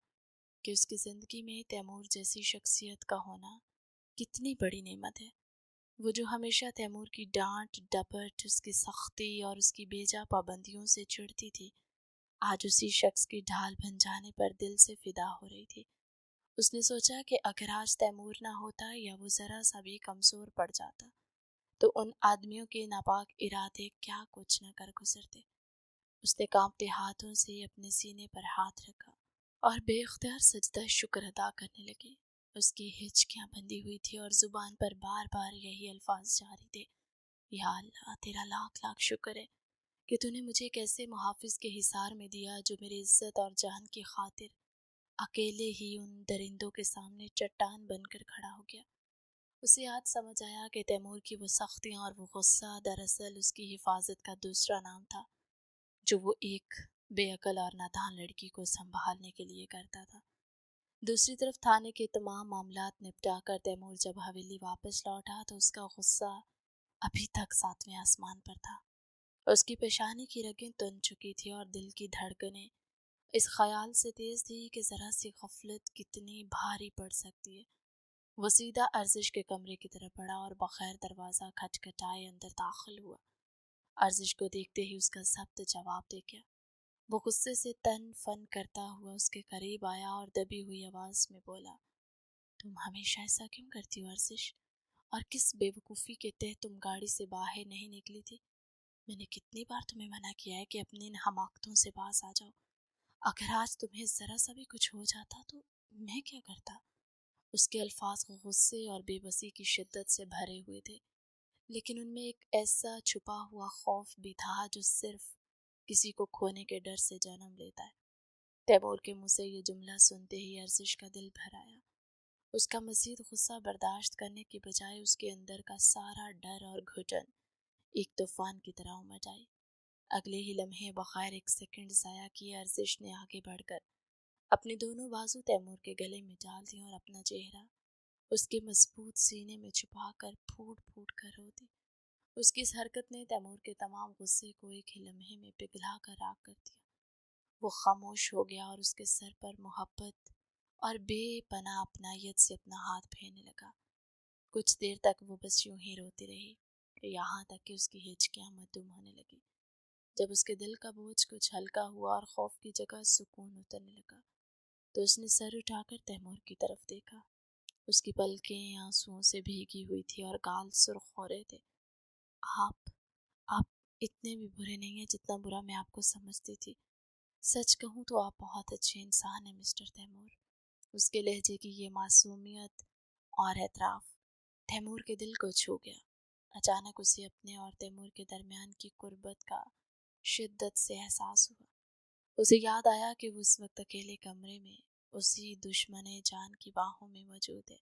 کہ اس کی زندگی میں تیمور جیسی شخصیت کا ہونا کتنی بڑی نعمت ہے۔ وہ جو ہمیشہ تیمور کی ڈانٹ ڈپٹ، اس کی سختی اور اس کی بیجا پابندیوں سے چڑھتی تھی، آج اسی شخص کی ڈھال بن جانے پر دل سے فدا ہو رہی تھی۔ اس نے سوچا کہ اگر آج تیمور نہ ہوتا یا وہ ذرا سا بھی کمزور پڑ جاتا تو ان آدمیوں کے ناپاک ارادے کیا کچھ نہ کر گزرتے۔ اس نے کانپتے ہاتھوں سے اپنے سینے پر ہاتھ رکھا اور بے اختیار سجدہ شکر ادا کرنے لگی۔ اس کی ہچکیاں بندھی ہوئی تھی اور زبان پر بار بار یہی الفاظ جاری تھے: یا اللہ، تیرا لاکھ لاکھ شکر ہے کہ تو نے مجھے ایک ایسے محافظ کے حصار میں دیا جو میری عزت اور جان کی خاطر اکیلے ہی ان درندوں کے سامنے چٹان بن کر کھڑا ہو گیا۔ اسے آج سمجھ آیا کہ تیمور کی وہ سختیاں اور وہ غصہ دراصل اس کی حفاظت کا دوسرا نام تھا، جو وہ ایک بے عقل اور نادان لڑکی کو سنبھالنے کے لیے کرتا تھا۔ دوسری طرف تھانے کے تمام معاملات نپٹا کر تیمور جب حویلی واپس لوٹا تو اس کا غصہ ابھی تک ساتویں آسمان پر تھا۔ اس کی پیشانی کی رگیں تن چکی تھی اور دل کی دھڑکنیں اس خیال سے تیز تھی کہ ذرا سی غفلت کتنی بھاری پڑ سکتی ہے۔ وہ سیدھا ارزش کے کمرے کی طرف بڑھا اور بغیر دروازہ کھٹکھٹائے اندر داخل ہوا۔ ارزش کو دیکھتے ہی اس کا ضبط جواب دے گیا۔ وہ غصے سے تن فن کرتا ہوا اس کے قریب آیا اور دبی ہوئی آواز میں بولا: تم ہمیشہ ایسا کیوں کرتی ہو ارزش؟ اور کس بے وقوفی کے تحت تم گاڑی سے باہر نہیں نکلی تھی؟ میں نے کتنی بار تمہیں منع کیا ہے کہ اپنی ان حماقتوں سے باز آ جاؤ۔ اگر آج تمہیں ذرا سا بھی کچھ ہو جاتا تو میں کیا کرتا؟ اس کے الفاظ غصے اور بے بسی کی شدت سے بھرے ہوئے تھے، لیکن ان میں ایک ایسا چھپا ہوا خوف بھی تھا جو صرف کسی کو کھونے کے ڈر سے جنم لیتا ہے۔ تیمور کے منہ سے یہ جملہ سنتے ہی ارزش کا دل بھر آیا۔ اس کا مزید غصہ برداشت کرنے کی بجائے اس کے اندر کا سارا ڈر اور گھٹن ایک طوفان کی طرح امڈ آئی۔ اگلے ہی لمحے بغیر ایک سیکنڈ ضائع کیے ارزش نے آگے بڑھ کر اپنے دونوں بازو تیمور کے گلے میں ڈال دی اور اپنا چہرہ اس کے مضبوط سینے میں چھپا کر پھوٹ پھوٹ کر رو دی۔ اس کی اس حرکت نے تیمور کے تمام غصے کو ایک ہی لمحے میں پگھلا کر راکھ کر دیا۔ وہ خاموش ہو گیا اور اس کے سر پر محبت اور بے پناہ اپنائیت سے اپنا ہاتھ پھیرنے لگا۔ کچھ دیر تک وہ بس یوں ہی روتی رہی، یہاں تک کہ اس کی ہچکیاں معدوم ہونے لگی۔ جب اس کے دل کا بوجھ کچھ ہلکا ہوا اور خوف کی جگہ سکون اترنے لگا تو اس نے سر اٹھا کر تیمور کی طرف دیکھا۔ اس کی پلکیں آنسوؤں سے بھیگی ہوئی تھی اور گال سرخ ہو رہے تھے۔ آپ اتنے بھی برے نہیں ہیں جتنا برا میں آپ کو سمجھتی تھی۔ سچ کہوں تو آپ بہت اچھے انسان ہیں مسٹر تیمور۔ اس کے لہجے کی یہ معصومیت اور اعتراف تیمور کے دل کو چھو گیا۔ اچانک اسے اپنے اور تیمور کے درمیان کی قربت کا شدت سے احساس ہوا۔ اسے یاد آیا کہ وہ اس وقت اکیلے کمرے میں اسی دشمن جان کی باہوں میں موجود ہے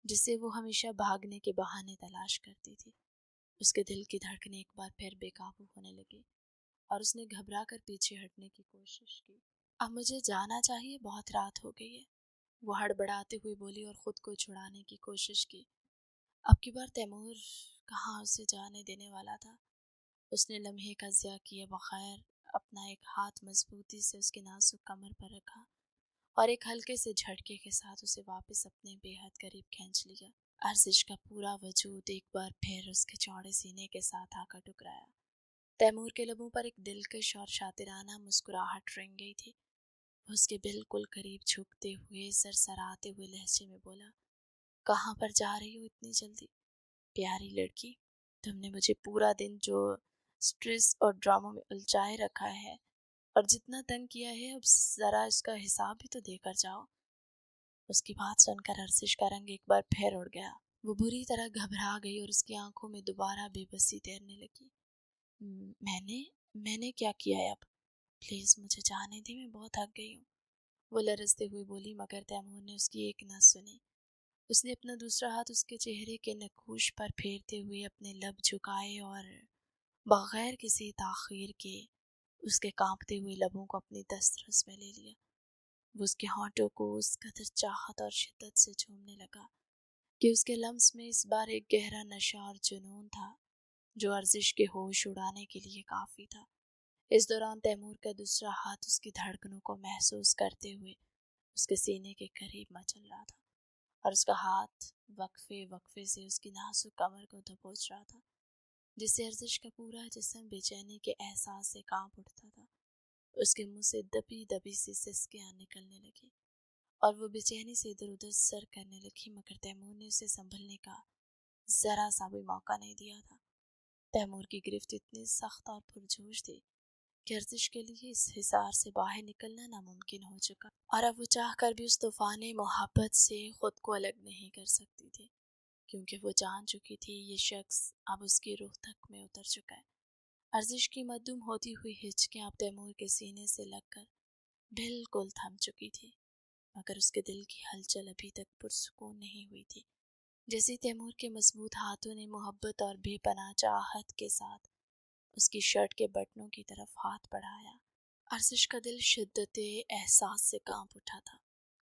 جسے وہ ہمیشہ بھاگنے کے بہانے تلاش کرتی تھی۔ اس کے دل کی دھڑکنیں ایک بار پھر بے قابو ہونے لگی اور اس نے گھبرا کر پیچھے ہٹنے کی کوشش کی۔ اب مجھے جانا چاہیے، بہت رات ہو گئی ہے، وہ ہڑبڑاتے ہوئے بولی اور خود کو چھڑانے کی کوشش کی۔ اب کی بار تیمور کہاں اسے جانے دینے والا تھا۔ اس نے لمحے کا ضیاع کیے بغیر اپنا ایک ہاتھ مضبوطی سے اس کی نازک کمر پر رکھا اور ایک ہلکے سے جھٹکے کے ساتھ اسے واپس اپنے بے حد قریب کھینچ لیا۔ ارزش کا پورا وجود ایک بار پھر اس کے چوڑے سینے کے ساتھ آ کر ٹکرایا۔ تیمور کے لبوں پر ایک دلکش اور شاطرانہ مسکراہٹ رنگ گئی تھی۔ وہ اس کے بالکل قریب جھکتے ہوئے سرسراتے ہوئے لہجے میں بولا، کہاں پر جا رہی ہو اتنی جلدی؟ پیاری لڑکی، تم نے مجھے پورا دن جو سٹریس اور ڈراموں میں الجھائے رکھا ہے اور جتنا تنگ کیا ہے، اب ذرا اس کا حساب بھی تو دے کر جاؤ۔ اس کی بات سن کر ارشش کا رنگ ایک بار پھر اڑ گیا۔ وہ بری طرح گھبرا گئی اور اس کی آنکھوں میں دوبارہ بے بسی تیرنے لگی۔ میں نے کیا کیا ہے اب؟ پلیز مجھے جانے دے، میں بہت تھک گئی ہوں، وہ لرزتے ہوئے بولی، مگر تیمور نے اس کی ایک نہ سنی۔ اس نے اپنا دوسرا ہاتھ اس کے چہرے کے نقوش پر پھیرتے ہوئے اپنے لب جھکائے اور بغیر کسی تاخیر کے اس کے کانپتے ہوئے لبوں کو اپنی دسترس میں لے لیا۔ وہ اس کے ہونٹوں کو اس قدر چاہت اور شدت سے چومنے لگا کہ اس کے لمس میں اس بار ایک گہرا نشہ اور جنون تھا جو ارزش کے ہوش اڑانے کے لیے کافی تھا۔ اس دوران تیمور کا دوسرا ہاتھ اس کی دھڑکنوں کو محسوس کرتے ہوئے اس کے سینے کے قریب مچل رہا تھا اور اس کا ہاتھ وقفے وقفے سے اس کی نازک کمر کو دبوچ رہا تھا، جس سے ارزش کا پورا جسم بے چینی کے احساس سے کانپ اٹھتا تھا۔ اس کے منہ سے دبی دبی سی سسکیاں نکلنے لگی اور وہ بے چینی سے ادھر ادھر سر کرنے لگی، مگر تیمور نے اسے سنبھلنے کا ذرا سا بھی موقع نہیں دیا تھا۔ تیمور کی گرفت اتنی سخت اور پرجوش تھی کہ ارزش کے لیے اس حصار سے باہر نکلنا ناممکن ہو چکا، اور اب وہ چاہ کر بھی اس طوفان محبت سے خود کو الگ نہیں کر سکتی تھی، کیونکہ وہ جان چکی تھی یہ شخص اب اس کی روح تک میں اتر چکا ہے۔ ارزش کی مدھم ہوتی ہوئی ہچکیاں اب تیمور کے سینے سے لگ کر بالکل تھم چکی تھی، مگر اس کے دل کی ہلچل ابھی تک پرسکون نہیں ہوئی تھی۔ جیسے تیمور کے مضبوط ہاتھوں نے محبت اور بے پناہ چاہت کے ساتھ اس کی شرٹ کے بٹنوں کی طرف ہاتھ بڑھایا، ارزش کا دل شدت احساس سے کانپ اٹھا تھا۔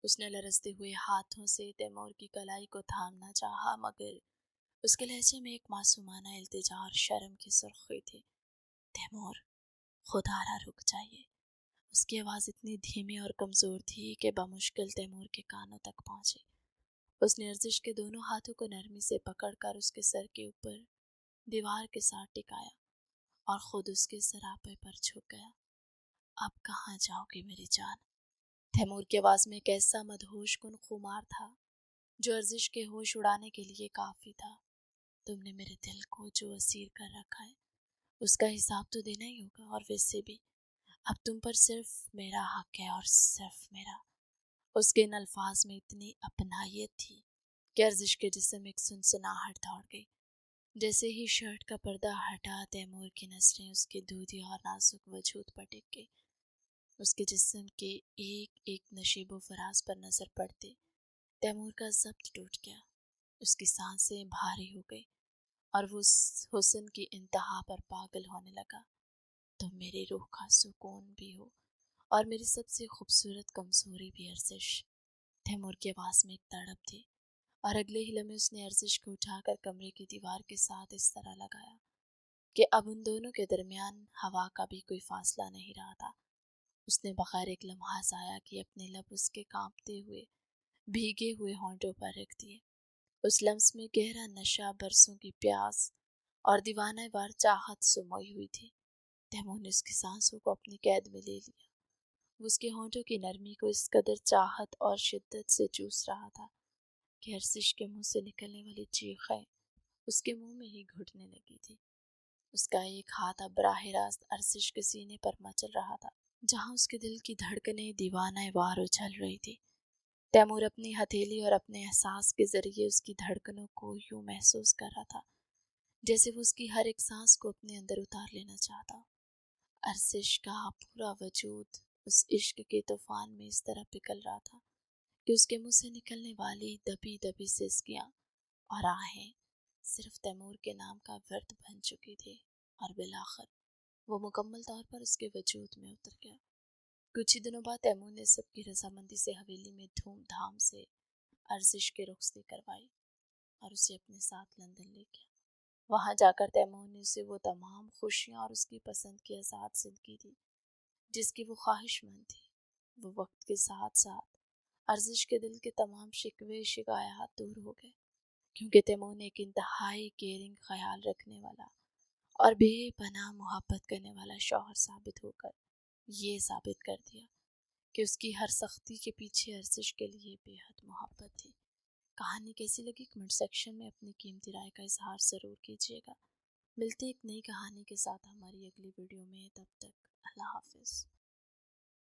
اس نے لرزتے ہوئے ہاتھوں سے تیمور کی کلائی کو تھامنا چاہا، مگر اس کے لہجے میں ایک معصومانہ التجا اور شرم کی سرخی تھی۔ تیمور، خدا را رک جائیے۔ اس کی آواز اتنی دھیمی اور کمزور تھی کہ بمشکل تیمور کے کانوں تک پہنچی۔ اس نے ارزش کے دونوں ہاتھوں کو نرمی سے پکڑ کر اس کے سر کے اوپر دیوار کے ساتھ ٹکایا اور خود اس کے سراپے پر جھک گیا۔ اب کہاں جاؤ گی میری جان؟ تیمور کی آواز میں ایک ایسا مدہوش کن خمار تھا جو ارزش کے ہوش اڑانے کے لیے کافی تھا۔ تم نے میرے دل کو جو اسیر کر رکھا ہے اس کا حساب تو دینا ہی ہوگا، اور ویسے بھی اب تم پر صرف میرا حق ہے اور صرف میرا۔ اس کے ان الفاظ میں اتنی اپنائیت تھی کہ ارزش کے جسم ایک سنسناہٹ دوڑ گئی۔ جیسے ہی شرٹ کا پردہ ہٹا، تیمور کی نظریں اس کے دودھی اور نازک وجود پر ٹک گئی۔ اس کے جسم کے ایک ایک نشیب و فراز پر نظر پڑتے تیمور کا ضبط ٹوٹ گیا، اس کی سانسیں بھاری ہو گئی اور وہ اس حسن کی انتہا پر پاگل ہونے لگا۔ تم میری روح کا سکون بھی ہو اور میری سب سے خوبصورت کمزوری بھی ارزش۔ تیمور کی آواز میں ایک تڑپ تھی، اور اگلے ہی لمحے اس نے ارزش کو اٹھا کر کمرے کی دیوار کے ساتھ اس طرح لگایا کہ اب ان دونوں کے درمیان ہوا کا بھی کوئی فاصلہ نہیں رہا تھا۔ اس نے بغیر ایک لمحہ ضائع کیے اپنے لب اس کے کانپتے ہوئے بھیگے ہوئے ہونٹوں پر رکھ دیے۔ اس لمس میں گہرا نشہ، برسوں کی پیاس اور دیوانہ وار چاہت سموئی ہوئی تھی۔ تیمور نے اس کی سانسوں کو اپنی قید میں لے لیا۔ وہ اس کے ہونٹوں کی نرمی کو اس قدر چاہت اور شدت سے چوس رہا تھا کہ ارزش کے منہ سے نکلنے والی چیخیں اس کے منہ میں ہی گھٹنے لگی تھی۔ اس کا ایک ہاتھ اب براہ راست ارزش کے سینے پر مچل رہا تھا، جہاں اس کے دل کی دھڑکنیں دیوانہ وار اچھل رہی تھی۔ تیمور اپنی ہتھیلی اور اپنے احساس کے ذریعے اس کی دھڑکنوں کو یوں محسوس کر رہا تھا جیسے وہ اس کی ہر ایک سانس کو اپنے اندر اتار لینا چاہتا۔ ارزش کا پورا وجود اس عشق کے طوفان میں اس طرح پگھل رہا تھا کہ اس کے منہ سے نکلنے والی دبی دبی سسکیاں اور آہیں صرف تیمور کے نام کا ورد بن چکی تھی، اور بالآخر وہ مکمل طور پر اس کے وجود میں اتر گیا۔ کچھ ہی دنوں بعد تیمور نے سب کی رضامندی سے حویلی میں دھوم دھام سے ارزش کی رخصتی کروائی اور اسے اپنے ساتھ لندن لے گیا۔ وہاں جا کر تیمور نے اسے وہ تمام خوشیاں اور اس کی پسند کی آزاد زندگی دی جس کی وہ خواہش مند تھی۔ وہ وقت کے ساتھ ساتھ ارزش کے دل کے تمام شکوے شکایات دور ہو گئے، کیونکہ تیمور نے ایک انتہائی کیئرنگ خیال رکھنے والا اور بے پناہ محبت کرنے والا شوہر ثابت ہو کر یہ ثابت کر دیا کہ اس کی ہر سختی کے پیچھے ارزش کے لیے بے حد محبت تھی۔ کہانی کیسی لگی کمنٹ سیکشن میں اپنی قیمتی رائے کا اظہار ضرور کیجیے گا۔ ملتے ایک نئی کہانی کے ساتھ ہماری اگلی ویڈیو میں، تب تک اللہ حافظ۔